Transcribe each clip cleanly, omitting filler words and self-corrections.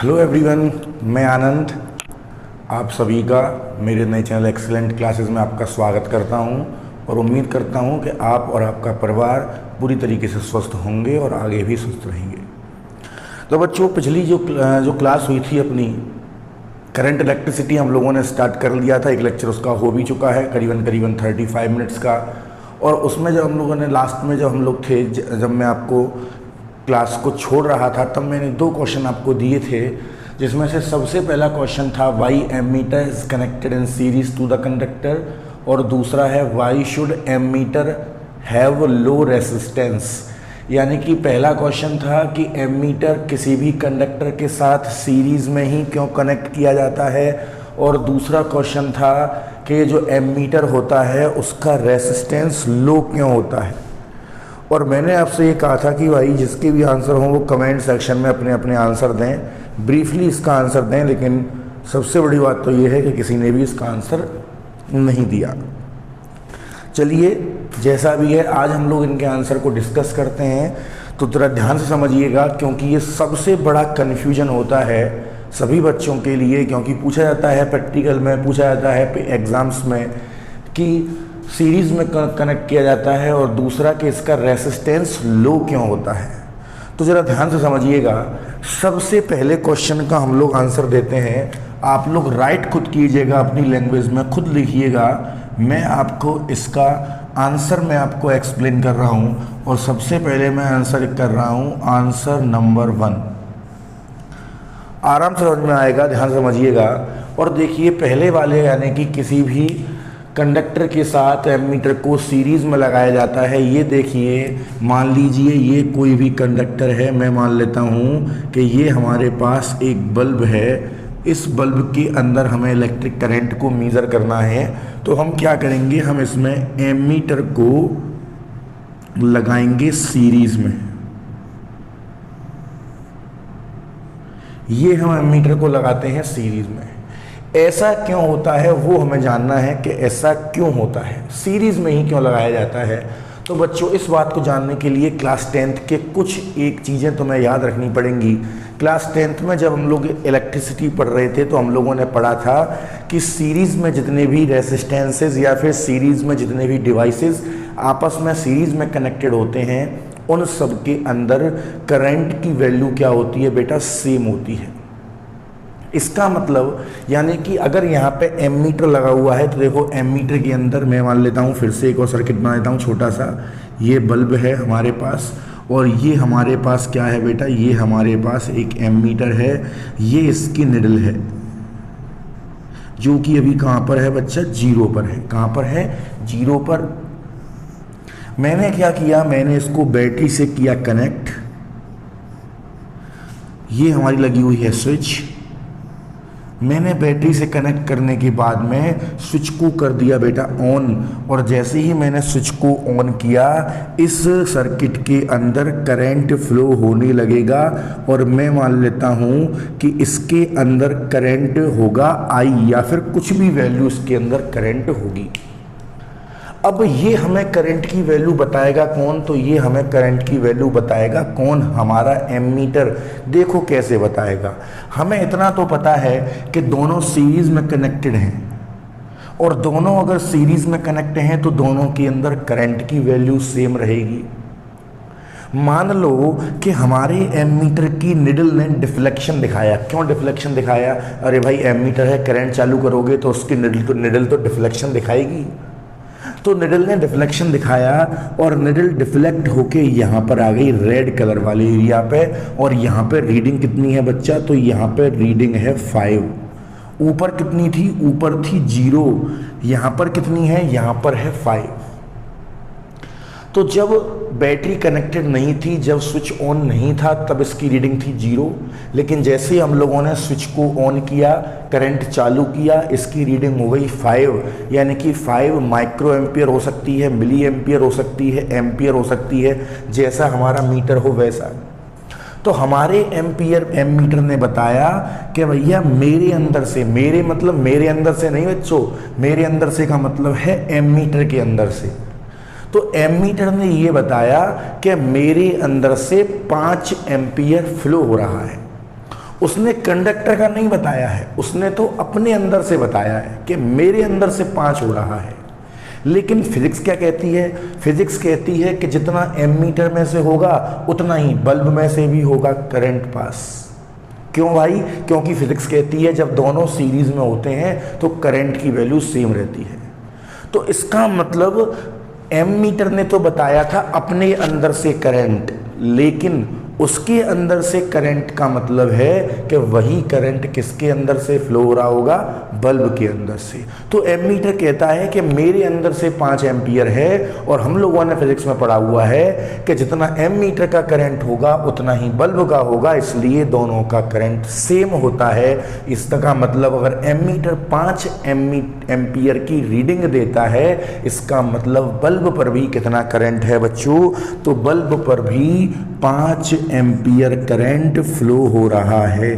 Hello everyone, मैं आनंद आप सभी का मेरे नए चैनल एक्सीलेंट क्लासेस में आपका स्वागत करता हूं और उम्मीद करता हूं कि आप और आपका परिवार पूरी तरीके से स्वस्थ होंगे और आगे भी स्वस्थ रहेंगे। तो बच्चों, पिछली जो क्लास हुई थी अपनी करंट इलेक्ट्रिसिटी, हम लोगों ने स्टार्ट कर लिया था। एक लेक्चर उसका हो भी चुका है, करीबन 35 मिनट्स का। और उसमें जब हम लोगों ने लास्ट में जब हम लोग थे, जब मैं आपको क्लास को छोड़ रहा था, तब मैंने 2 क्वेश्चन आपको दिए थे, जिसमें से सबसे पहला क्वेश्चन था why ammeter is connected in series to the conductor, और दूसरा है why should ammeter have low resistance. यानी कि पहला क्वेश्चन था कि एमीटर किसी भी कंडक्टर के साथ सीरीज में ही क्यों कनेक्ट किया जाता है, और दूसरा क्वेश्चन था कि जो एमीटर होता है उसका रेसिस्टेंस लो क्यों होता है। और मैंने आपसे ये कहा था कि भाई जिसके भी आंसर हों वो कमेंट सेक्शन में अपने अपने आंसर दें, ब्रीफली इसका आंसर दें। लेकिन सबसे बड़ी बात तो ये है कि किसी ने भी इसका आंसर नहीं दिया। चलिए, जैसा भी है, आज हम लोग इनके आंसर को डिस्कस करते हैं। तो ज़रा ध्यान से समझिएगा, क्योंकि ये सबसे बड़ा कन्फ्यूजन होता है सभी बच्चों के लिए। क्योंकि पूछा जाता है प्रैक्टिकल में, पूछा जाता है एग्ज़ाम्स में कि सीरीज़ में कनेक्ट किया जाता है, और दूसरा कि इसका रेसिस्टेंस लो क्यों होता है। तो ज़रा ध्यान से समझिएगा। सबसे पहले क्वेश्चन का हम लोग आंसर देते हैं। आप लोग राइट खुद कीजिएगा, अपनी लैंग्वेज में खुद लिखिएगा। मैं आपको इसका आंसर मैं आपको एक्सप्लेन कर रहा हूँ, और सबसे पहले मैं आंसर कर रहा हूँ आंसर नंबर 1। आराम से समझ में आएगा, ध्यान से समझिएगा। और देखिए, पहले वाले यानी कि किसी भी कंडक्टर के साथ एमीटर को सीरीज़ में लगाया जाता है। ये देखिए, मान लीजिए ये कोई भी कंडक्टर है। मैं मान लेता हूँ कि ये हमारे पास एक बल्ब है। इस बल्ब के अंदर हमें इलेक्ट्रिक करंट को मेज़र करना है। तो हम क्या करेंगे, हम इसमें एमीटर को लगाएंगे सीरीज़ में। ये हम एमीटर को लगाते हैं सीरीज़ में। ऐसा क्यों होता है वो हमें जानना है कि ऐसा क्यों होता है, सीरीज़ में ही क्यों लगाया जाता है। तो बच्चों, इस बात को जानने के लिए क्लास 10th के कुछ एक चीज़ें तुम्हें याद रखनी पड़ेंगी। क्लास 10th में जब हम लोग इलेक्ट्रिसिटी पढ़ रहे थे तो हम लोगों ने पढ़ा था कि सीरीज़ में जितने भी रेसिस्टेंसेस या फिर सीरीज़ में जितने भी डिवाइसेस आपस में सीरीज़ में कनेक्टेड होते हैं, उन सब के अंदर करंट की वैल्यू क्या होती है बेटा, सेम होती है। इसका मतलब यानी कि अगर यहाँ पे एमीटर लगा हुआ है, तो देखो एमीटर के अंदर मैं मान लेता हूँ, फिर से एक और सर्किट बना लेता हूँ छोटा सा। ये बल्ब है हमारे पास, और ये हमारे पास क्या है बेटा, ये हमारे पास एक एमीटर है। ये इसकी निडल है, जो कि अभी कहाँ पर है बच्चा, 0 पर है। कहाँ पर है, 0 पर। मैंने क्या किया, मैंने इसको बैटरी से किया कनेक्ट। ये हमारी लगी हुई है स्विच। मैंने बैटरी से कनेक्ट करने के बाद में स्विच को कर दिया बेटा ऑन, और जैसे ही मैंने स्विच को ऑन किया, इस सर्किट के अंदर करंट फ्लो होने लगेगा। और मैं मान लेता हूँ कि इसके अंदर करंट होगा आई, या फिर कुछ भी वैल्यू इसके अंदर करंट होगी। अब ये हमें करंट की वैल्यू बताएगा कौन, तो ये हमें करंट की वैल्यू बताएगा कौन, हमारा एमीटर। देखो कैसे बताएगा। हमें इतना तो पता है कि दोनों सीरीज़ में कनेक्टेड हैं, और दोनों अगर सीरीज़ में कनेक्ट हैं तो दोनों के अंदर करंट की वैल्यू सेम रहेगी। मान लो कि हमारे एमीटर की निडल ने डिफ्लेक्शन दिखाया। क्यों डिफ्लेक्शन दिखाया, अरे भाई एमीटर है, करंट चालू करोगे तो उसकी निडल तो डिफ्लेक्शन दिखाएगी। तो निडल ने डिफ्लेक्शन दिखाया, और निडल डिफ्लेक्ट होके यहाँ पर आ गई रेड कलर वाले एरिया पे। और यहाँ पे रीडिंग कितनी है बच्चा, तो यहाँ पे रीडिंग है 5। ऊपर कितनी थी, ऊपर थी 0। यहाँ पर कितनी है, यहाँ पर है 5। तो जब बैटरी कनेक्टेड नहीं थी, जब स्विच ऑन नहीं था, तब इसकी रीडिंग थी 0। लेकिन जैसे हम लोगों ने स्विच को ऑन किया, करंट चालू किया, इसकी रीडिंग हो गई 5। यानी कि 5 माइक्रो एम्पियर हो सकती है, मिली एम्पियर हो सकती है, एम्पियर हो सकती है, जैसा हमारा मीटर हो वैसा। तो हमारे एमीटर ने बताया कि भैया मेरे अंदर से, मेरे मतलब मेरे अंदर से नहीं बच्चों, मेरे अंदर से का मतलब है एमीटर के अंदर से। तो एमीटर ने ये बताया कि मेरे अंदर से 5 एम्पियर फ्लो हो रहा है। उसने कंडक्टर का नहीं बताया है, उसने तो अपने अंदर से बताया है कि मेरे अंदर से 5 हो रहा है। लेकिन फिजिक्स क्या कहती है? फिजिक्स कहती है कि जितना एमीटर में से होगा उतना ही बल्ब में से भी होगा करंट पास। क्यों भाई? क्योंकि फिजिक्स कहती है जब दोनों सीरीज में होते हैं तो करंट की वैल्यू सेम रहती है। तो इसका मतलब एमीटर ने तो बताया था अपने अंदर से करंट, लेकिन उसके अंदर से करंट का मतलब है कि वही करंट किसके अंदर से फ्लो हो रहा होगा? बल्ब के अंदर से। तो एमीटर कहता है कि मेरे अंदर से 5 एम्पियर है, और हम लोगों ने फिजिक्स में पढ़ा हुआ है कि जितना एमीटर का करंट होगा उतना ही बल्ब का होगा, इसलिए दोनों का करंट सेम होता है। इसका मतलब अगर एमीटर 5 एम्पियर की रीडिंग देता है, इसका मतलब बल्ब पर भी कितना करंट है बच्चों? तो बल्ब पर भी 5 एम्पियर करंट फ्लो हो रहा है।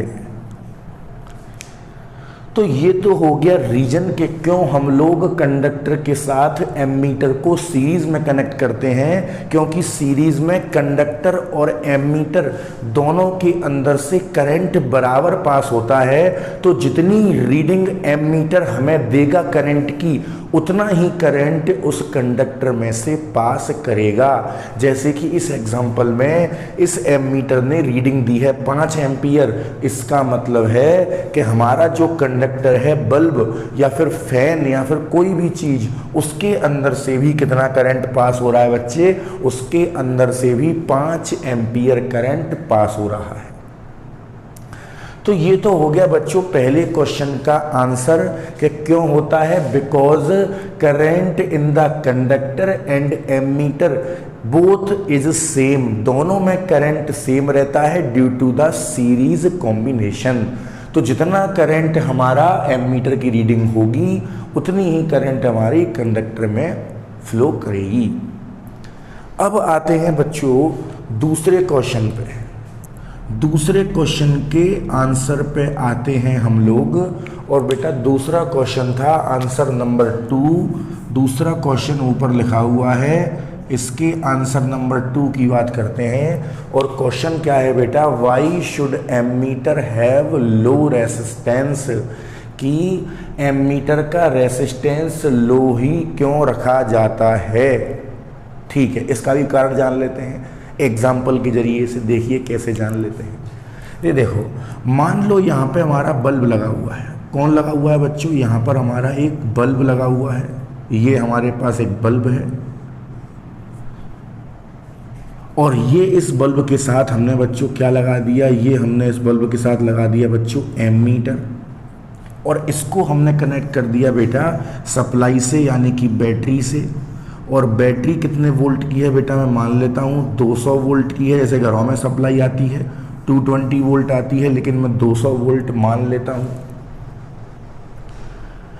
तो ये तो हो गया रीजन के क्यों हम लोग कंडक्टर के साथ एमीटर को सीरीज में कनेक्ट करते हैं, क्योंकि सीरीज में कंडक्टर और एमीटर दोनों के अंदर से करंट बराबर पास होता है। तो जितनी रीडिंग एमीटर हमें देगा करंट की, उतना ही करंट उस कंडक्टर में से पास करेगा। जैसे कि इस एग्जांपल में इस एमीटर ने रीडिंग दी है 5 एम्पियर, इसका मतलब है कि हमारा जो कंडक्टर है, बल्ब या फिर फैन या फिर कोई भी चीज, उसके अंदर से भी कितना करंट पास हो रहा है बच्चे? उसके अंदर से भी 5 एम्पियर करंट पास हो रहा है। तो ये तो हो गया बच्चों पहले क्वेश्चन का आंसर कि क्यों होता है। Because current in the conductor and ammeter both is same, दोनों में करंट सेम रहता है due to the series combination. तो जितना करंट हमारा एमीटर की रीडिंग होगी उतनी ही करंट हमारी कंडक्टर में फ्लो करेगी। अब आते हैं बच्चों दूसरे क्वेश्चन पे। दूसरे क्वेश्चन के आंसर पे आते हैं हम लोग। और बेटा दूसरा क्वेश्चन था आंसर नंबर 2। दूसरा क्वेश्चन ऊपर लिखा हुआ है, इसके आंसर नंबर 2 की बात करते हैं। और क्वेश्चन क्या है बेटा? Why should ammeter have low resistance, कि एमीटर का रेसिस्टेंस लो ही क्यों रखा जाता है। ठीक है, इसका भी कारण जान लेते हैं एग्जाम्पल के जरिए से। देखिए कैसे जान लेते हैं। ये देखो, मान लो यहाँ पे हमारा बल्ब लगा हुआ है। कौन लगा हुआ है बच्चों? यहाँ पर हमारा एक बल्ब लगा हुआ है। ये हमारे पास एक बल्ब है, और ये इस बल्ब के साथ हमने बच्चों क्या लगा दिया? ये हमने इस बल्ब के साथ लगा दिया बच्चों एमीटर, और इसको हमने कनेक्ट कर दिया बेटा सप्लाई से, यानी कि बैटरी से। और बैटरी कितने वोल्ट की है बेटा? मैं मान लेता हूँ 200 वोल्ट की है। जैसे घरों में सप्लाई आती है 220 वोल्ट आती है, लेकिन मैं 200 वोल्ट मान लेता हूँ।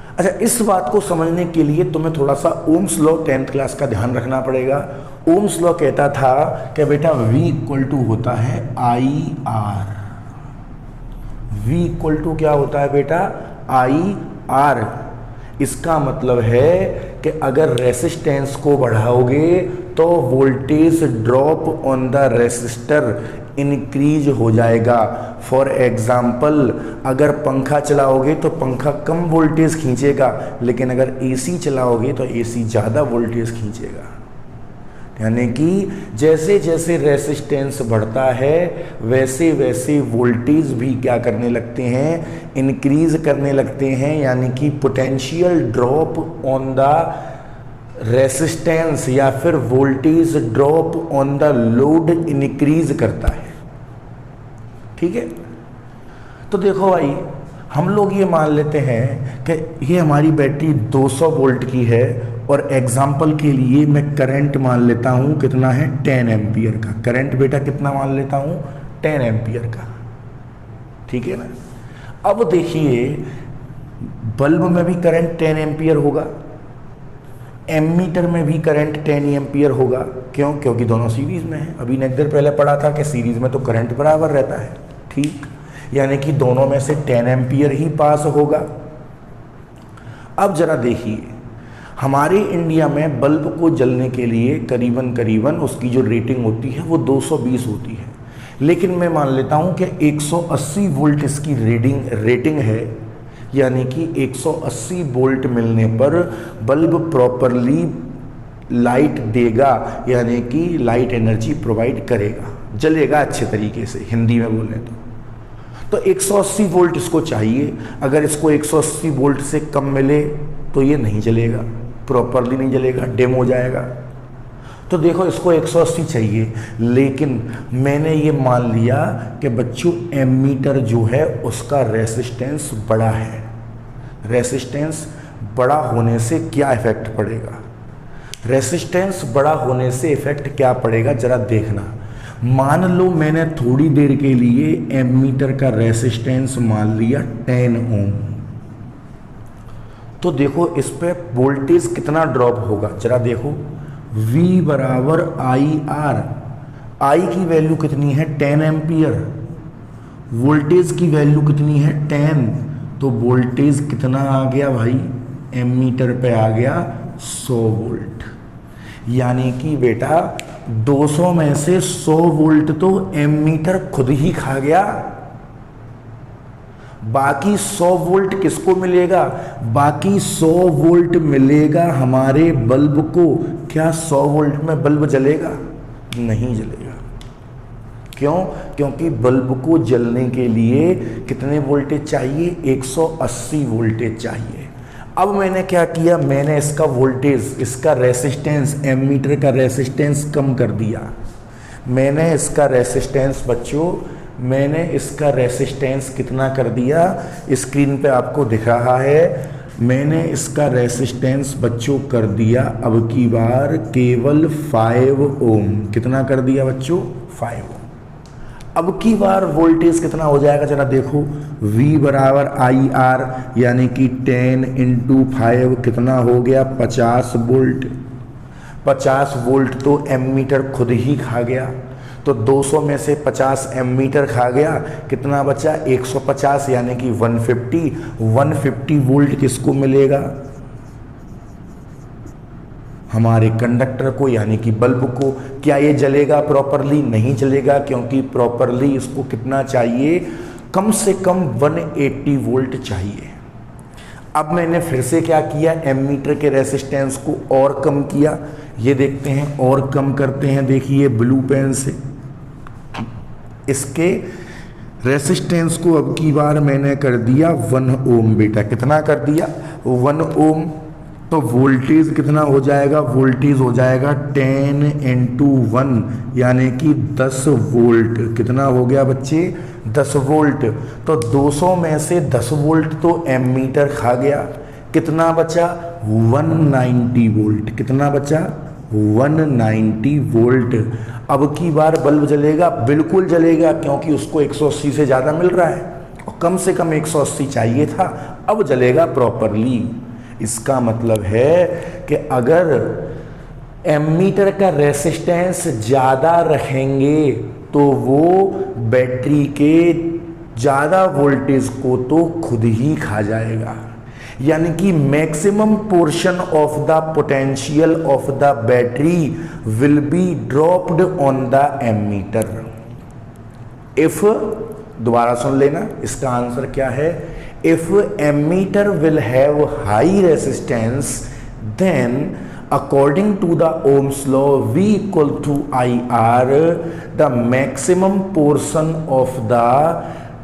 अच्छा, इस बात को समझने के लिए तुम्हें थोड़ा सा ओम्स लॉ 10th क्लास का ध्यान रखना पड़ेगा। ओम्स लॉ कहता था कि बेटा V इक्वल टू होता है IR। V इक्वल टू क्या होता है बेटा? IR। इसका मतलब है कि अगर रेसिस्टेंस को बढ़ाओगे तो voltage drop on the resistor increase हो जाएगा। फॉर एग्जाम्पल, अगर पंखा चलाओगे तो पंखा कम वोल्टेज खींचेगा, लेकिन अगर एसी चलाओगे तो एसी ज़्यादा वोल्टेज खींचेगा। यानी कि जैसे जैसे रेसिस्टेंस बढ़ता है वैसे वैसे वोल्टेज भी क्या करने लगते हैं? इंक्रीज करने लगते हैं। यानी कि potential drop on the resistance या फिर voltage drop on the load increase करता है। ठीक है, तो देखो भाई, हम लोग ये मान लेते हैं कि ये हमारी बैटरी 200 वोल्ट की है, और एग्जाम्पल के लिए मैं करंट मान लेता हूँ कितना है? 10 एम्पियर का करंट बेटा। कितना मान लेता हूँ? 10 एम्पियर का। ठीक है ना। अब देखिए, बल्ब में भी करंट 10 एम्पियर होगा, एमीटर में भी करंट 10 एम्पियर होगा। क्यों? क्योंकि दोनों सीरीज में है। अभी ने एक देर पहले पढ़ा था कि सीरीज में तो करंट बराबर रहता है। ठीक, यानी कि दोनों में से 10 एम्पियर ही पास होगा। अब जरा देखिए, हमारे इंडिया में बल्ब को जलने के लिए करीबन करीबन उसकी जो रेटिंग होती है वो 220 होती है। लेकिन मैं मान लेता हूं कि 180 वोल्ट इसकी रेटिंग है, यानी कि 180 वोल्ट मिलने पर बल्ब प्रॉपरली लाइट देगा, यानी कि लाइट एनर्जी प्रोवाइड करेगा, जलेगा अच्छे तरीके से, हिंदी में बोलें तो 180 वोल्ट इसको चाहिए। अगर इसको 180 वोल्ट से कम मिले तो ये नहीं जलेगा, प्रॉपरली नहीं जलेगा, डिम हो जाएगा। तो देखो इसको 180 चाहिए, लेकिन मैंने ये मान लिया कि बच्चों एमीटर जो है उसका रेसिस्टेंस बड़ा है। रेसिस्टेंस बड़ा होने से क्या इफेक्ट पड़ेगा? रेसिस्टेंस बड़ा होने से इफेक्ट क्या पड़ेगा जरा देखना। मान लो मैंने थोड़ी देर के लिए एमीटर का रेसिस्टेंस मान लिया 10 ओम, तो देखो इस पे वोल्टेज कितना ड्रॉप होगा जरा देखो। V बराबर आई आर, आई की वैल्यू कितनी है 10 एम्पियर, वोल्टेज की वैल्यू कितनी है 10, तो वोल्टेज कितना आ गया भाई, एमीटर पे आ गया 100 वोल्ट। यानी कि बेटा 200 में से 100 वोल्ट तो एमीटर खुद ही खा गया, बाकी 100 वोल्ट किसको मिलेगा? बाकी 100 वोल्ट मिलेगा हमारे बल्ब को। क्या 100 वोल्ट में बल्ब जलेगा? नहीं जलेगा। क्यों? क्योंकि बल्ब को जलने के लिए कितने वोल्टेज चाहिए? 180 वोल्टेज चाहिए। अब मैंने क्या किया, मैंने इसका वोल्टेज, इसका रेसिस्टेंस, एमीटर का रेसिस्टेंस कम कर दिया। मैंने इसका रेसिस्टेंस बच्चों, मैंने इसका रेसिस्टेंस कितना कर दिया, स्क्रीन पे आपको दिख रहा है। मैंने इसका रेसिस्टेंस बच्चों कर दिया अब की बार केवल 5 ओम। कितना कर दिया बच्चों? 5 ओम। अब की बार वोल्टेज कितना हो जाएगा जरा देखो। V बराबर आई आर, यानी कि 10 × 5 कितना हो गया? 50 वोल्ट। 50 वोल्ट तो एमीटर खुद ही खा गया, तो 200 में से 50 एमीटर खा गया, कितना बचा? 150, यानी कि 150। 150 वोल्ट किसको मिलेगा? हमारे कंडक्टर को, यानी कि बल्ब को। क्या ये जलेगा प्रॉपरली? नहीं जलेगा, क्योंकि प्रॉपरली इसको कितना चाहिए? कम से कम 180 वोल्ट चाहिए। अब मैंने फिर से क्या किया, एमीटर के रेसिस्टेंस को और कम किया। ये देखते हैं और कम करते हैं, देखिए ब्लू पेन से। इसके रेसिस्टेंस को अब की बार मैंने कर दिया 1 ओम। बेटा कितना कर दिया? 1 ओम। तो वोल्टेज कितना हो जाएगा? वोल्टेज हो जाएगा 10 × 1, यानी कि 10 वोल्ट। कितना हो गया बच्चे? 10 वोल्ट। तो 200 में से 10 वोल्ट तो एमीटर खा गया, कितना बचा? 190 वोल्ट। कितना बचा? 190 वोल्ट। अब की बार बल्ब जलेगा? बिल्कुल जलेगा, क्योंकि उसको 180 से ज़्यादा मिल रहा है और कम से कम 180 चाहिए था। अब जलेगा प्रॉपरली। इसका मतलब है कि अगर एमीटर का रेसिस्टेंस ज़्यादा रखेंगे तो वो बैटरी के ज़्यादा वोल्टेज को तो खुद ही खा जाएगा, यानी कि maximum portion of the potential of the battery will be dropped on the ammeter. If, दोबारा सुन लेना, इसका आंसर क्या है? If emitter will have high resistance, then according to the Ohm's law, V equal to IR, the maximum portion of the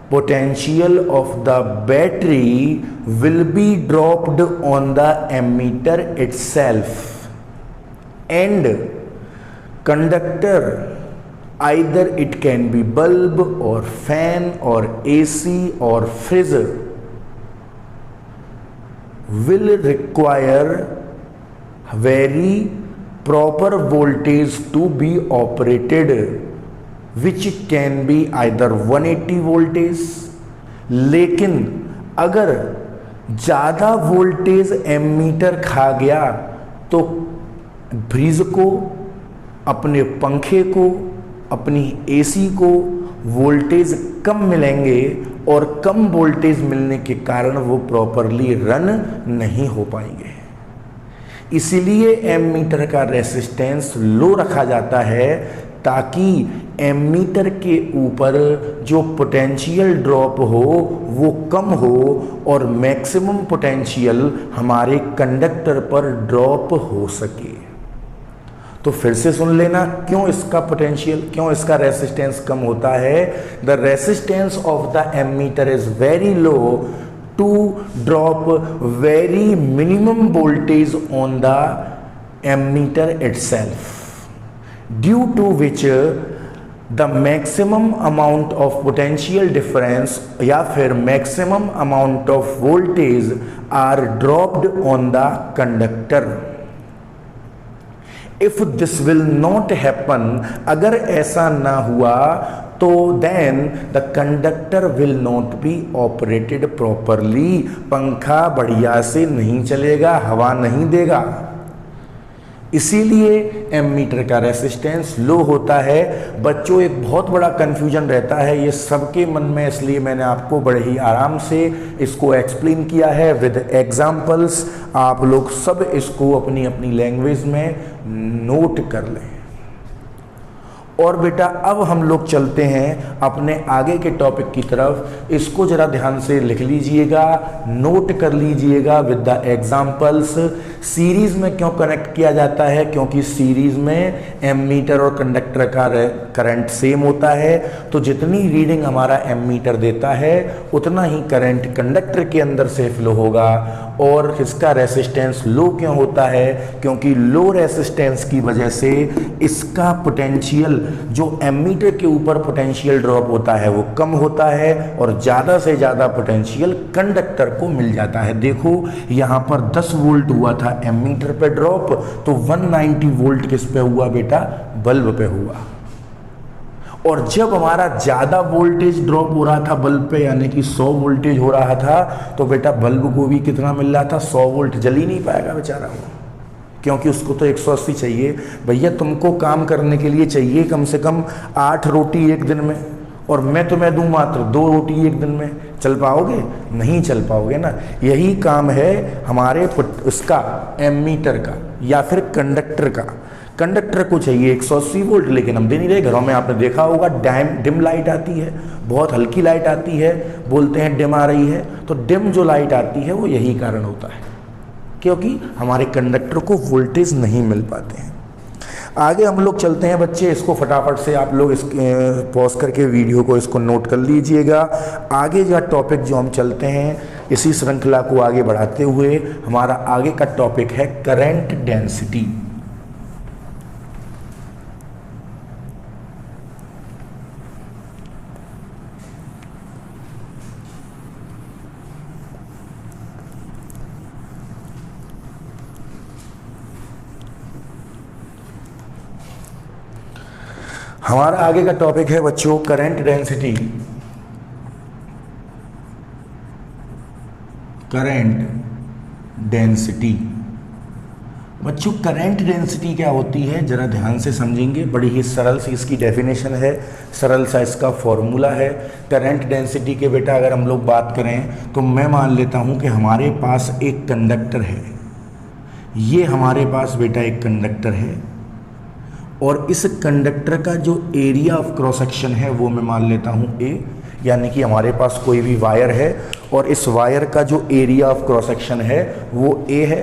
potential of the battery will be dropped on the emitter itself, and conductor, either it can be bulb or fan or AC or fridge, will require very proper voltage to be operated, which can be either 180 voltage। लेकिन अगर ज़्यादा voltage ammeter खा गया तो fridge को, अपने पंखे को, अपनी एसी को वोल्टेज कम मिलेंगे और कम वोल्टेज मिलने के कारण वो प्रॉपरली रन नहीं हो पाएंगे। इसीलिए एमीटर का रेसिस्टेंस लो रखा जाता है ताकि एमीटर के ऊपर जो पोटेंशियल ड्रॉप हो वो कम हो और मैक्सिमम पोटेंशियल हमारे कंडक्टर पर ड्रॉप हो सके। तो फिर से सुन लेना, क्यों इसका पोटेंशियल, क्यों इसका रेसिस्टेंस कम होता है। The resistance of the ammeter is very low to drop very minimum voltage on the ammeter itself, due to which the maximum amount of potential difference या फिर maximum amount of voltage are dropped on the conductor. If this will not happen, अगर ऐसा ना हुआ तो then the conductor will not be operated properly, पंखा बढ़िया से नहीं चलेगा, हवा नहीं देगा। इसीलिए एमीटर का रेसिस्टेंस लो होता है। बच्चों एक बहुत बड़ा कंफ्यूजन रहता है ये सबके मन में, इसलिए मैंने आपको बड़े ही आराम से इसको एक्सप्लेन किया है विद एग्जाम्पल्स। आप लोग सब इसको अपनी अपनी लैंग्वेज में नोट कर लें। और बेटा अब हम लोग चलते हैं अपने आगे के टॉपिक की तरफ। इसको जरा ध्यान से लिख लीजिएगा, नोट कर लीजिएगा विद द एग्जाम्पल्स। सीरीज में क्यों कनेक्ट किया जाता है, क्योंकि सीरीज में एमीटर और कंडक्टर का करंट सेम होता है, तो जितनी रीडिंग हमारा एमीटर देता है उतना ही करंट कंडक्टर के अंदर से फ्लो होगा। और इसका रेसिस्टेंस लो क्यों होता है, क्योंकि लो रेसिस्टेंस की वजह से इसका पोटेंशियल, जो एमीटर के ऊपर पोटेंशियल ड्रॉप होता है वो कम होता है और ज़्यादा से ज़्यादा पोटेंशियल कंडक्टर को मिल जाता है। देखो यहाँ पर 10 वोल्ट हुआ था एमीटर पे ड्रॉप, तो 190 वोल्ट किस पे हुआ बेटा, बल्ब पे हुआ। और जब हमारा ज़्यादा वोल्टेज ड्रॉप हो रहा था बल्ब पे, यानी कि 100 वोल्टेज हो रहा था, तो बेटा बल्ब को भी कितना मिल रहा था, 100 वोल्ट। जल ही नहीं पाएगा बेचारा वो, क्योंकि उसको तो 180 चाहिए। भैया तुमको काम करने के लिए चाहिए कम से कम 8 रोटी एक दिन में, और मैं तुम्हें दूं मात्र 2 रोटी एक दिन में। चल पाओगे? नहीं चल पाओगे ना। यही काम है हमारे इसका एमीटर का या फिर कंडक्टर का। कंडक्टर को चाहिए 180 वोल्ट, लेकिन हम दे नहीं रहे। घरों में आपने देखा होगा डिम लाइट आती है, बहुत हल्की लाइट आती है, बोलते हैं डिम आ रही है। तो डिम जो लाइट आती है वो यही कारण होता है, क्योंकि हमारे कंडक्टर को वोल्टेज नहीं मिल पाते हैं। आगे हम लोग चलते हैं बच्चे, इसको फटाफट से आप लोग पॉज करके वीडियो को इसको नोट कर लीजिएगा। आगे का टॉपिक जो हम चलते हैं, इसी श्रृंखला को आगे बढ़ाते हुए हमारा आगे का टॉपिक है करंट डेंसिटी। हमारा आगे का टॉपिक है बच्चों करंट डेंसिटी। करंट डेंसिटी बच्चों, करंट डेंसिटी क्या होती है जरा ध्यान से समझेंगे। बड़ी ही सरल सी इसकी डेफिनेशन है, सरल सा इसका फॉर्मूला है। करंट डेंसिटी के बेटा अगर हम लोग बात करें तो मैं मान लेता हूं कि हमारे पास एक कंडक्टर है। ये हमारे पास बेटा एक कंडक्टर है, और इस कंडक्टर का जो एरिया ऑफ क्रॉस सेक्शन है वो मैं मान लेता हूँ A, यानी कि हमारे पास कोई भी वायर है और इस वायर का जो एरिया ऑफ क्रॉस सेक्शन है वो A है।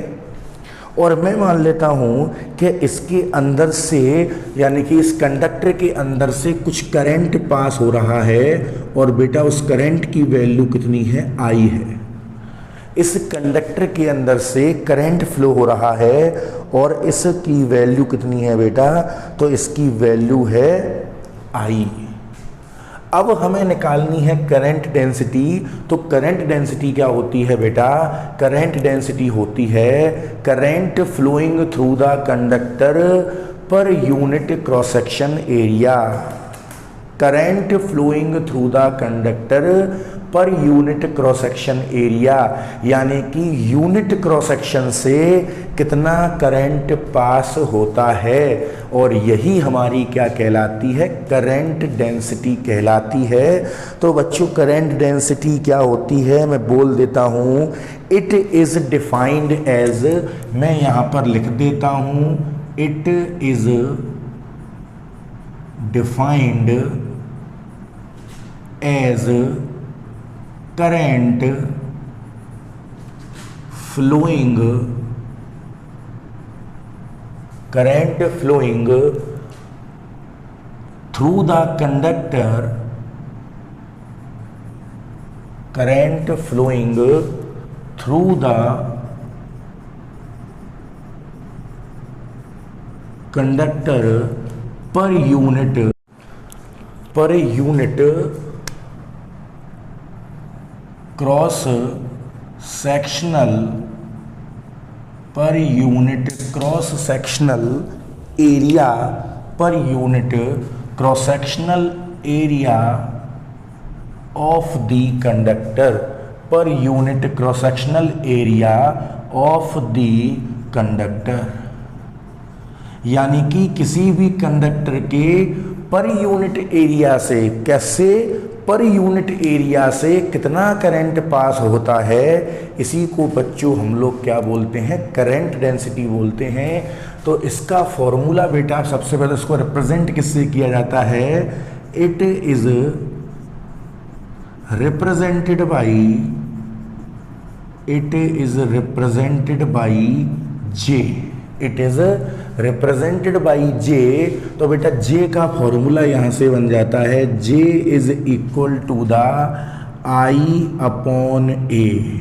और मैं मान लेता हूँ कि इसके अंदर से, यानी कि इस कंडक्टर के अंदर से कुछ करंट पास हो रहा है, और बेटा उस करंट की वैल्यू कितनी है, I है। इस कंडक्टर के अंदर से करंट फ्लो हो रहा है और इसकी वैल्यू कितनी है बेटा, तो इसकी वैल्यू है I। अब हमें निकालनी है करंट डेंसिटी। तो करंट डेंसिटी क्या होती है बेटा, करंट डेंसिटी होती है current flowing through the conductor per unit cross section area. Current flowing through the conductor per unit cross section area, यानी कि यूनिट क्रॉस सेक्शन से कितना करंट पास होता है, और यही हमारी क्या कहलाती है, करंट डेंसिटी कहलाती है। तो बच्चों करंट डेंसिटी क्या होती है मैं बोल देता हूँ। इट इज डिफाइंड एज, मैं यहाँ पर लिख देता हूँ, it is defined as current flowing through the conductor, current flowing through the conductor per unit cross sectional area of the conductor, per unit cross sectional area of the conductor, यानी कि किसी भी कंडक्टर के पर unit area से, कैसे पर unit area से कितना करंट पास होता है, इसी को बच्चों हम लोग क्या बोलते हैं, करंट डेंसिटी बोलते हैं। तो इसका फॉर्मूला बेटा सबसे पहले इसको रिप्रेजेंट किससे किया जाता है, इट इज रिप्रेजेंटेड बाई जे। तो बेटा जे का फॉर्मूला यहां से बन जाता है, J is equal to the I upon A,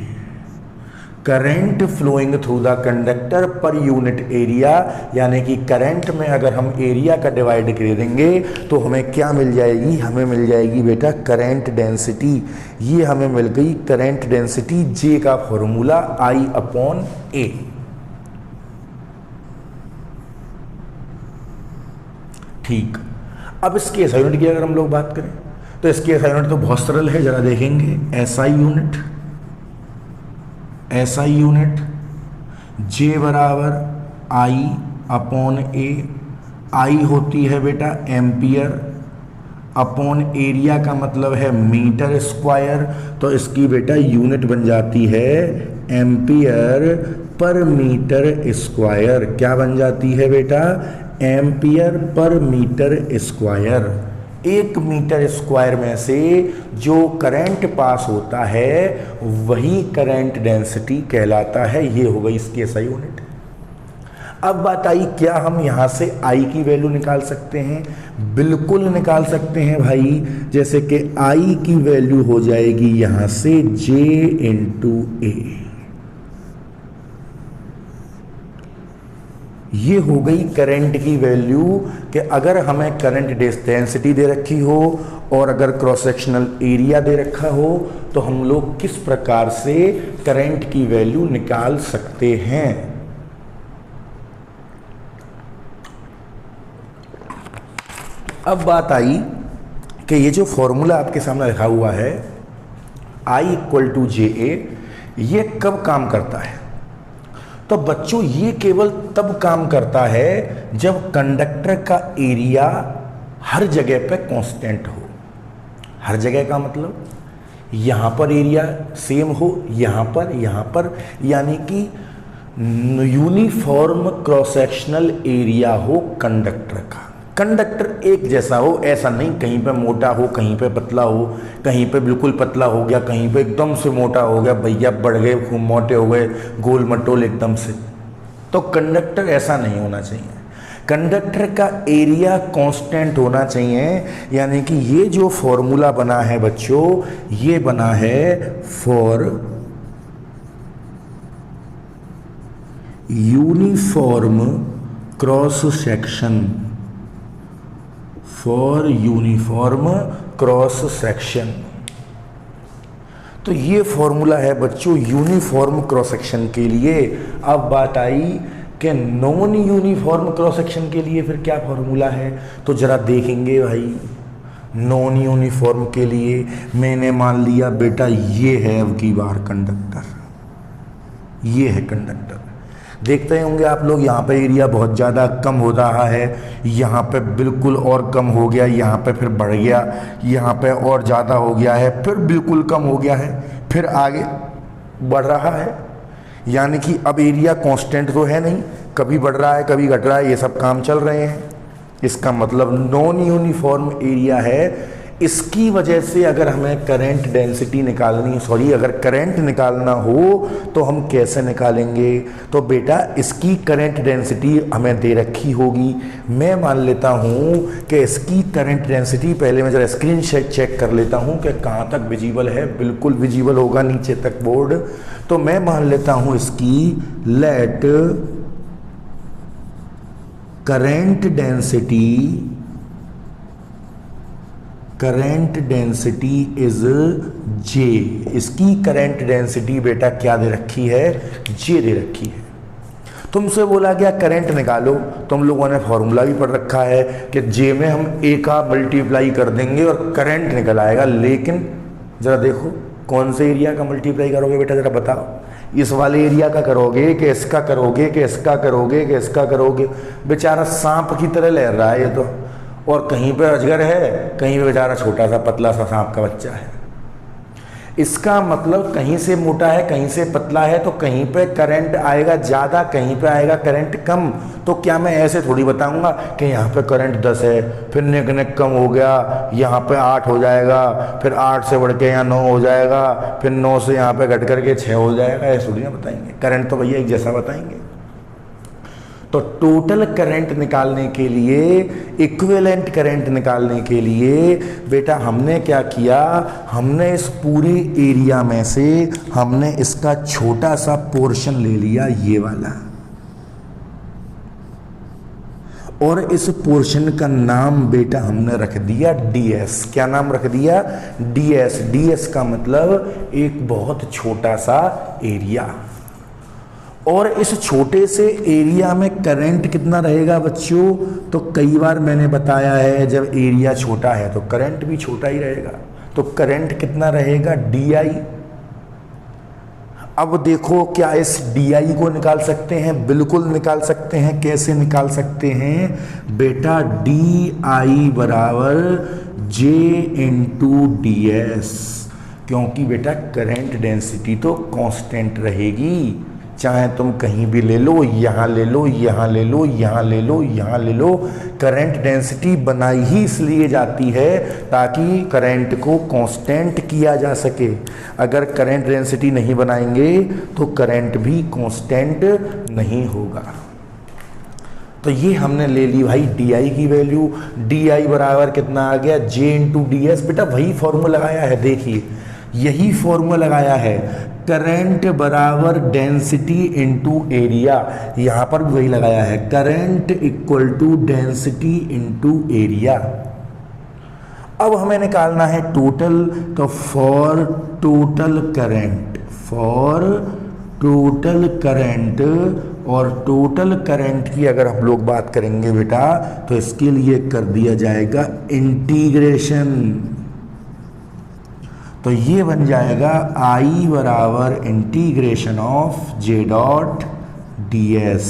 current flowing through the conductor per unit area. यानी कि करंट में अगर हम एरिया का डिवाइड कर देंगे तो हमें क्या मिल जाएगी, हमें मिल जाएगी बेटा करंट डेंसिटी। ये हमें मिल गई करंट डेंसिटी, जे का फॉर्मूला आई अपॉन ए। ठीक, अब इसकी एसआई यूनिट की अगर हम लोग बात करें तो इसकी एसआई यूनिट तो बहुत सरल है, जरा देखेंगे। एसआई यूनिट जे बराबर आई अपॉन ए। आई होती है बेटा एम्पियर, अपॉन एरिया का मतलब है मीटर स्क्वायर। तो इसकी बेटा यूनिट बन जाती है एम्पियर पर मीटर स्क्वायर। क्या बन जाती है बेटा, ampere per metre square. 1 metre square में से जो करंट पास होता है वही करंट डेंसिटी कहलाता है। ये हो गई इसकी एसआई यूनिट। अब बात आई, क्या हम यहां से आई की वैल्यू निकाल सकते हैं? बिल्कुल निकाल सकते हैं भाई। जैसे कि आई की वैल्यू हो जाएगी यहां से जे इंटू ए। ये हो गई करंट की वैल्यू कि अगर हमें करंट डेंसिटी दे रखी हो और अगर क्रॉस सेक्शनल एरिया दे रखा हो तो हम लोग किस प्रकार से करंट की वैल्यू निकाल सकते हैं। अब बात आई कि ये जो फॉर्मूला आपके सामने लिखा हुआ है I इक्वल टू जे ए, ये कब काम करता है? तो बच्चों ये केवल तब काम करता है जब कंडक्टर का एरिया हर जगह पे कांस्टेंट हो। हर जगह का मतलब यहाँ पर एरिया सेम हो, यहाँ पर, यानी कि यूनिफॉर्म क्रॉस सेक्शनल एरिया हो कंडक्टर का। कंडक्टर एक जैसा हो, ऐसा नहीं कहीं पे मोटा हो, कहीं पे पतला हो, कहीं पे बिल्कुल पतला हो गया, कहीं पे एकदम से मोटा हो गया, भैया बढ़ गए, खूब मोटे हो गए, गोल मटोल एकदम से। तो कंडक्टर ऐसा नहीं होना चाहिए। कंडक्टर का एरिया कांस्टेंट होना चाहिए। यानी कि ये जो फॉर्मूला बना है बच्चों, ये बना है for uniform cross section, for uniform cross section. तो ये फॉर्मूला है बच्चों यूनिफॉर्म क्रॉस सेक्शन के लिए। अब बात आई कि नॉन यूनिफॉर्म क्रॉस सेक्शन के लिए फिर क्या फॉर्मूला है, तो जरा देखेंगे भाई। नॉन यूनिफॉर्म के लिए मैंने मान लिया बेटा ये है अब की बार कंडक्टर, ये है कंडक्टर। देखते होंगे आप लोग यहाँ पे एरिया बहुत ज़्यादा कम हो रहा है, यहाँ पे बिल्कुल और कम हो गया, यहाँ पे फिर बढ़ गया, यहाँ पे और ज़्यादा हो गया है, फिर बिल्कुल कम हो गया है, फिर आगे बढ़ रहा है। यानी कि अब एरिया कांस्टेंट तो है नहीं, कभी बढ़ रहा है कभी घट रहा है, ये सब काम चल रहे हैं। इसका मतलब नॉन यूनिफॉर्म एरिया है। इसकी वजह से अगर हमें करंट डेंसिटी निकालनी, अगर करंट निकालना हो तो हम कैसे निकालेंगे? तो बेटा इसकी करंट डेंसिटी हमें दे रखी होगी। मैं मान लेता हूँ कि इसकी करंट डेंसिटी, पहले मैं जरा स्क्रीन चेक कर लेता हूँ कि कहाँ तक विजिबल है। बिल्कुल विजिबल होगा नीचे तक बोर्ड। तो मैं मान लेता हूँ इसकी let current density is J। इसकी करंट डेंसिटी बेटा क्या दे रखी है? J दे रखी है। तुमसे बोला गया करंट निकालो, तुम लोगों ने फॉर्मूला भी पढ़ रखा है कि J में हम A का मल्टीप्लाई कर देंगे और करंट निकल आएगा। लेकिन जरा देखो कौन से एरिया का मल्टीप्लाई करोगे बेटा, जरा बताओ। इस वाले एरिया का करोगे कि इसका करोगे कि इसका करोगे कि इसका करोगे? बेचारा सांप की तरह लहर रहा है ये तो, और कहीं पे अजगर है, कहीं पे बेचारा छोटा सा पतला सा सांप का बच्चा है। इसका मतलब कहीं से मोटा है, कहीं से पतला है, तो कहीं पे करंट आएगा ज़्यादा, कहीं पे आएगा करंट कम। तो क्या मैं ऐसे थोड़ी बताऊंगा कि यहाँ पे करंट 10 है, फिर नेक कम हो गया, यहाँ पे 8 हो जाएगा, फिर 8 से बढ़ के यहाँ 9 हो जाएगा, फिर 9 से यहाँ पे घट करके 6 हो जाएगा। ऐसे थोड़ी ना बताएंगे। करंट तो भैया एक जैसा बताएंगे। तो टोटल करंट निकालने के लिए, इक्विवेलेंट करंट निकालने के लिए बेटा हमने क्या किया? हमने इस पूरे एरिया में से हमने इसका छोटा सा पोर्शन ले लिया, ये वाला, और इस पोर्शन का नाम बेटा हमने रख दिया ds। क्या नाम रख दिया? ds। ds का मतलब एक बहुत छोटा सा एरिया। और इस छोटे से एरिया में करंट कितना रहेगा बच्चों? तो कई बार मैंने बताया है जब एरिया छोटा है तो करंट भी छोटा ही रहेगा। तो करंट कितना रहेगा? DI। अब देखो क्या इस DI को निकाल सकते हैं? बिल्कुल निकाल सकते हैं। कैसे निकाल सकते हैं बेटा? DI बराबर J इंटू DS, क्योंकि बेटा करंट डेंसिटी तो कांस्टेंट रहेगी। चाहे तुम कहीं भी ले लो, यहाँ ले लो, यहाँ ले लो, यहाँ ले लो, यहाँ ले लो, करंट डेंसिटी बनाई ही इसलिए जाती है ताकि करंट को कांस्टेंट किया जा सके। अगर करंट डेंसिटी नहीं बनाएंगे तो करंट भी कांस्टेंट नहीं होगा। तो ये हमने ले ली भाई DI की वैल्यू। DI बराबर कितना आ गया? J into DS। बेटा वही फॉर्मूला लगाया है, देखिए यही फॉर्मूला लगाया है, करंट बराबर डेंसिटी इंटू एरिया। यहाँ पर भी वही लगाया है, current equal to density into area. अब हमें निकालना है टोटल। तो फॉर टोटल करंट, और टोटल करंट की अगर हम लोग बात करेंगे बेटा तो इसके लिए कर दिया जाएगा इंटीग्रेशन। तो ये बन जाएगा I बराबर integration of J dot DS।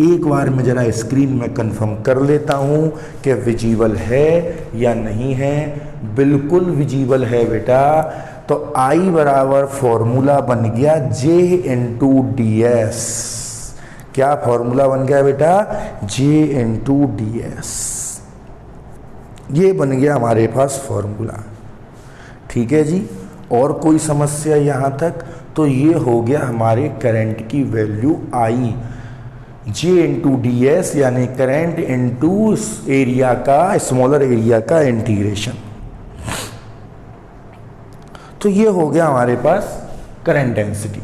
एक बार मैं जरा स्क्रीन में कंफर्म कर लेता हूँ कि विजिबल है या नहीं है। बिल्कुल विजिबल है बेटा। तो I बराबर फॉर्मूला बन गया J इंटू DS। क्या फॉर्मूला बन गया बेटा? J into DS। ये बन गया हमारे पास फॉर्मूला। ठीक है जी। और कोई समस्या यहाँ तक? तो ये हो गया हमारे करंट की value I, J into DS, यानी करंट इंटू एरिया का, स्मॉलर एरिया का इंटीग्रेशन। तो ये हो गया हमारे पास करंट डेंसिटी।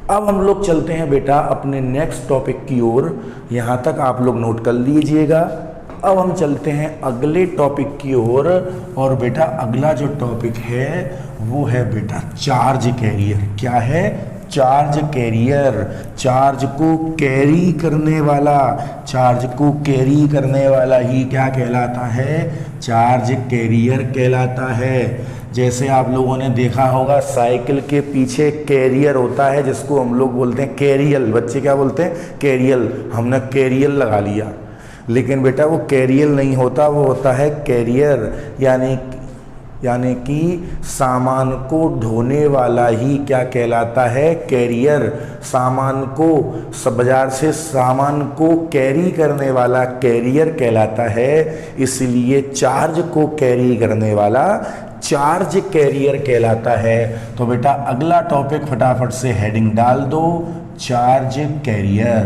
अब हम लोग चलते हैं बेटा अपने नेक्स्ट टॉपिक की ओर। यहाँ तक आप लोग नोट कर लीजिएगा। अब हम चलते हैं अगले टॉपिक की ओर, और बेटा अगला जो टॉपिक है वो है बेटा चार्ज कैरियर। क्या है? Charge carrier. चार्ज को कैरी करने वाला, चार्ज को कैरी करने वाला ही क्या कहलाता है? चार्ज कैरियर कहलाता है। जैसे आप लोगों ने देखा होगा साइकिल के पीछे कैरियर होता है जिसको हम लोग बोलते हैं कैरियल। बच्चे क्या बोलते हैं? कैरियल। हमने कैरियल लगा लिया, लेकिन बेटा वो कैरियल नहीं होता, वो होता है कैरियर। यानी यानी कि सामान को ढोने वाला ही क्या कहलाता है, कैरियर। सामान को बाजार से सामान को कैरी करने वाला कैरियर कहलाता है। इसलिए चार्ज को कैरी करने वाला चार्ज कैरियर कहलाता है। तो बेटा अगला टॉपिक फटाफट से हेडिंग डाल दो, charge carrier.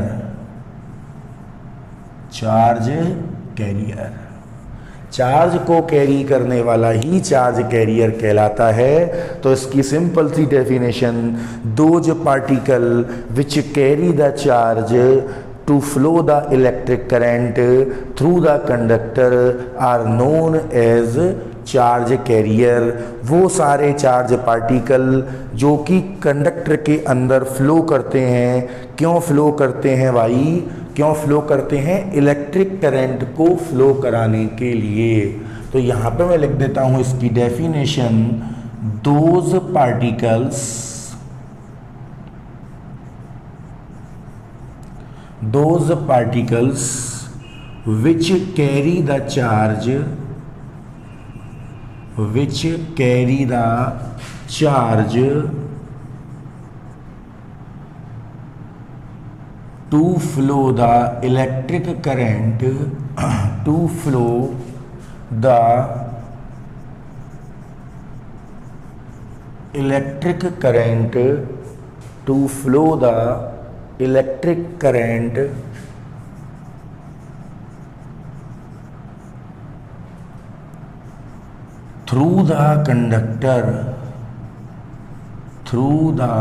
Charge carrier, charge को कैरी करने वाला ही चार्ज कैरियर कहलाता है। तो इसकी सिंपल सी definition, those particle which carry the charge to flow the electric current through the conductor are known as charge carrier. वो सारे चार्ज पार्टिकल जो कि कंडक्टर के अंदर फ्लो करते हैं, क्यों फ्लो करते हैं भाई, क्यों फ्लो करते हैं, इलेक्ट्रिक करंट को फ्लो कराने के लिए। तो यहाँ पे मैं लिख देता हूँ इसकी definition, those particles which carry the charge to flow the electric current through the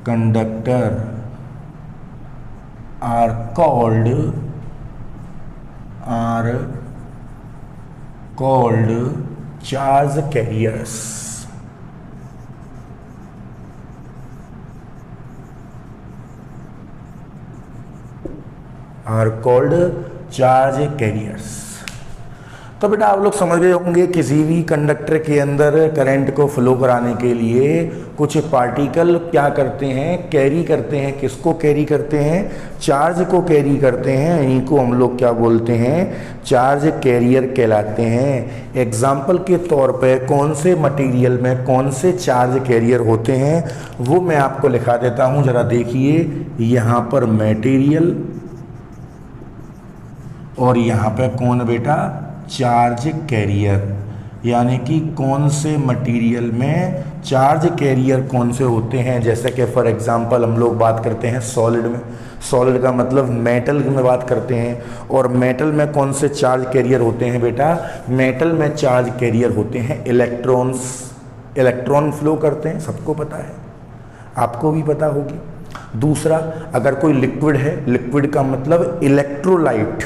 conductor are called charge carriers। are called charge carriers। तो बेटा आप लोग समझ गए होंगे किसी भी कंडक्टर के अंदर करंट को फ्लो कराने के लिए कुछ पार्टिकल क्या करते हैं, कैरी करते हैं। किसको कैरी करते हैं, चार्ज को कैरी करते हैं। इन्हीं को हम लोग क्या बोलते हैं, चार्ज कैरियर कहलाते हैं। एग्जाम्पल के तौर पे कौन से मटेरियल में कौन से चार्ज कैरियर होते हैं वो मैं आपको लिखा देता हूँ, जरा देखिए। यहाँ पर मटेरियल और यहाँ पे कौन बेटा, चार्ज कैरियर। यानी कि कौन से मटेरियल में चार्ज कैरियर कौन से होते हैं। जैसे कि फॉर एग्जांपल हम लोग बात करते हैं सॉलिड में, सॉलिड का मतलब मेटल में बात करते हैं। और मेटल में कौन से चार्ज कैरियर होते हैं बेटा, मेटल में चार्ज कैरियर होते हैं इलेक्ट्रॉन्स। इलेक्ट्रॉन फ्लो करते हैं, सबको पता है, आपको भी पता होगी। दूसरा, अगर कोई लिक्विड है, लिक्विड का मतलब इलेक्ट्रोलाइट।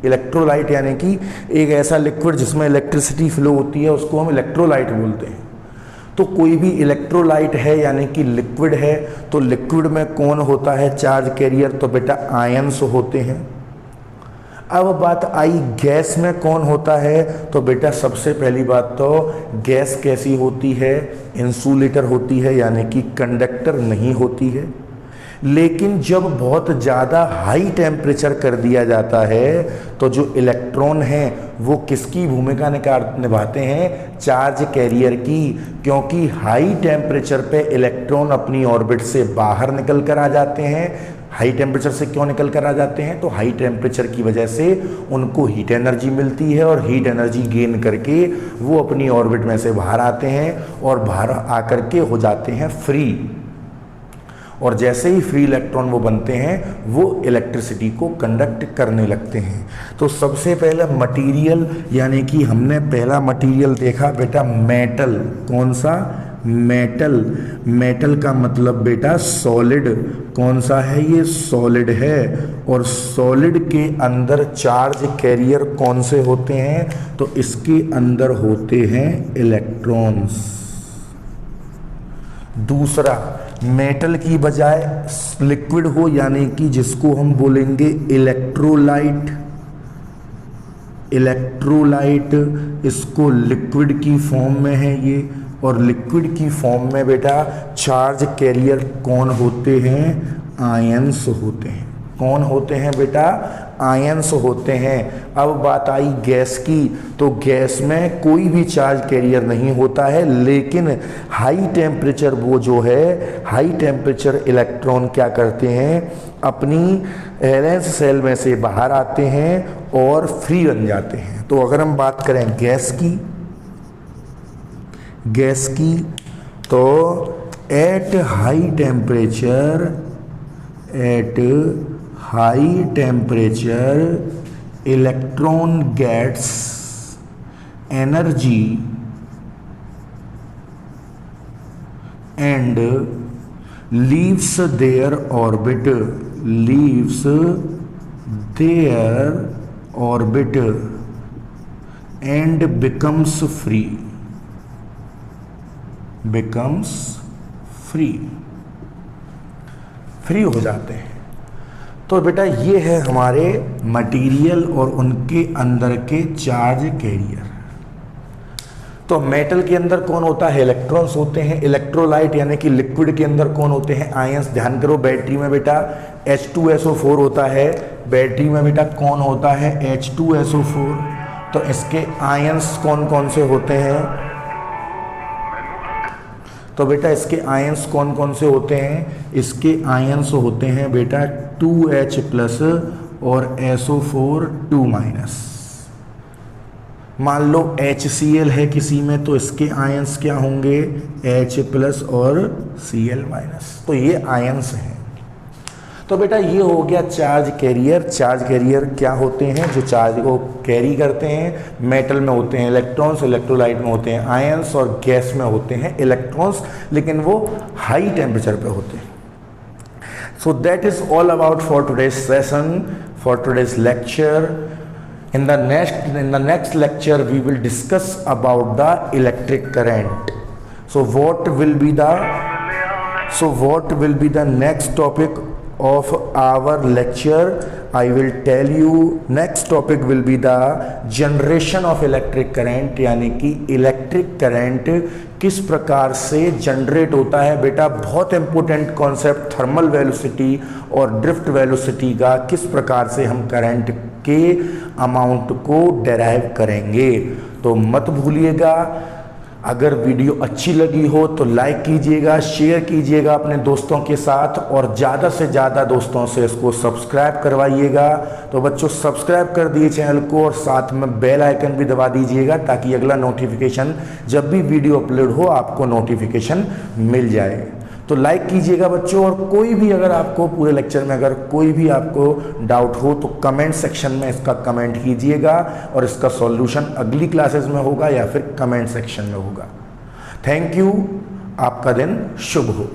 इलेक्ट्रोलाइट यानी कि एक ऐसा लिक्विड जिसमें इलेक्ट्रिसिटी फ्लो होती है, उसको हम इलेक्ट्रोलाइट बोलते हैं। तो कोई भी इलेक्ट्रोलाइट है यानी कि लिक्विड है, तो लिक्विड में कौन होता है चार्ज कैरियर, तो बेटा आयंस होते हैं। अब बात आई गैस में कौन होता है, तो बेटा सबसे पहली बात तो गैस कैसी होती है, इंसुलेटर होती है, यानी कि कंडक्टर नहीं होती है। लेकिन जब बहुत ज़्यादा हाई टेम्परेचर कर दिया जाता है तो जो इलेक्ट्रॉन हैं वो किसकी भूमिका निभाते हैं, चार्ज कैरियर की। क्योंकि हाई टेम्परेचर पे इलेक्ट्रॉन अपनी ऑर्बिट से बाहर निकल कर आ जाते हैं। हाई टेम्परेचर से क्यों निकल कर आ जाते हैं, तो हाई टेम्परेचर की वजह से उनको हीट एनर्जी मिलती है और हीट एनर्जी गेन करके वो अपनी ऑर्बिट में से बाहर आते हैं और बाहर आकर के हो जाते हैं फ्री। और जैसे ही फ्री इलेक्ट्रॉन वो बनते हैं वो इलेक्ट्रिसिटी को कंडक्ट करने लगते हैं। तो सबसे पहला मटेरियल, यानी कि हमने पहला मटेरियल देखा बेटा मेटल। कौन सा, मेटल। मेटल का मतलब बेटा सॉलिड। कौन सा है ये, सॉलिड है। और सॉलिड के अंदर चार्ज कैरियर कौन से होते हैं, तो इसके अंदर होते हैं इलेक्ट्रॉन्स। दूसरा, मेटल की बजाय लिक्विड हो, यानी कि जिसको हम बोलेंगे इलेक्ट्रोलाइट। इलेक्ट्रोलाइट इसको लिक्विड की फॉर्म में है ये, और लिक्विड की फॉर्म में बेटा चार्ज कैरियर कौन होते हैं, आयंस होते हैं। कौन होते हैं बेटा? आयंस होते हैं। अब बात आई गैस की, तो गैस में कोई भी चार्ज कैरियर नहीं होता है, लेकिन हाई टेम्परेचर वो जो है, हाई टेम्परेचर इलेक्ट्रॉन क्या करते हैं, अपनी वैलेंस सेल में से बाहर आते हैं और फ्री बन जाते हैं। तो अगर हम बात करें गैस की तो at high temperature electron gets energy and leaves their orbit and becomes free हो जाते हैं। तो बेटा ये है हमारे मटेरियल और उनके अंदर के चार्ज कैरियर। तो मेटल के अंदर कौन होता है? इलेक्ट्रॉन्स होते हैं। इलेक्ट्रोलाइट यानी कि लिक्विड के अंदर कौन होते हैं? आयंस। ध्यान करो, बैटरी में बेटा H2SO4 होता है। बैटरी में बेटा कौन होता है? H2SO4। तो इसके आयंस कौन कौन से होते हैं? तो बेटा इसके आयंस कौन कौन से होते हैं? इसके आयंस होते हैं बेटा 2H+ और SO4 2-। मान लो HCl है किसी में, तो इसके आयंस क्या होंगे? H+ और Cl-। तो ये आयंस हैं। तो बेटा ये हो गया चार्ज कैरियर। चार्ज कैरियर क्या होते हैं? जो चार्ज को कैरी करते हैं। मेटल में होते हैं इलेक्ट्रॉन्स, इलेक्ट्रोलाइट में होते हैं आयंस, और गैस में होते हैं इलेक्ट्रॉन्स, लेकिन वो हाई टेम्परेचर पे होते हैं। So that is all about for today's session, for today's lecture. In the next lecture we will discuss about the electric current. So what will be the next topic of our lecture? I will tell you next topic will be the generation of electric current, यानी कि electric current किस प्रकार से generate होता है। बेटा बहुत important concept, thermal velocity और ड्रिफ्ट वेलोसिटी का किस प्रकार से हम करंट के अमाउंट को डेराइव करेंगे। तो मत भूलिएगा। अगर वीडियो अच्छी लगी हो तो लाइक कीजिएगा, शेयर कीजिएगा अपने दोस्तों के साथ, और ज़्यादा से ज़्यादा दोस्तों से इसको सब्सक्राइब करवाइएगा। तो बच्चों सब्सक्राइब कर दिए चैनल को, और साथ में बेल आइकन भी दबा दीजिएगा, ताकि अगला नोटिफिकेशन जब भी वीडियो अपलोड हो आपको नोटिफिकेशन मिल जाए। तो लाइक कीजिएगा बच्चों, और कोई भी अगर आपको पूरे लेक्चर में अगर कोई भी आपको डाउट हो तो कमेंट सेक्शन में इसका कमेंट कीजिएगा, और इसका सॉल्यूशन अगली क्लासेस में होगा या फिर कमेंट सेक्शन में होगा। Thank you. आपका दिन शुभ हो।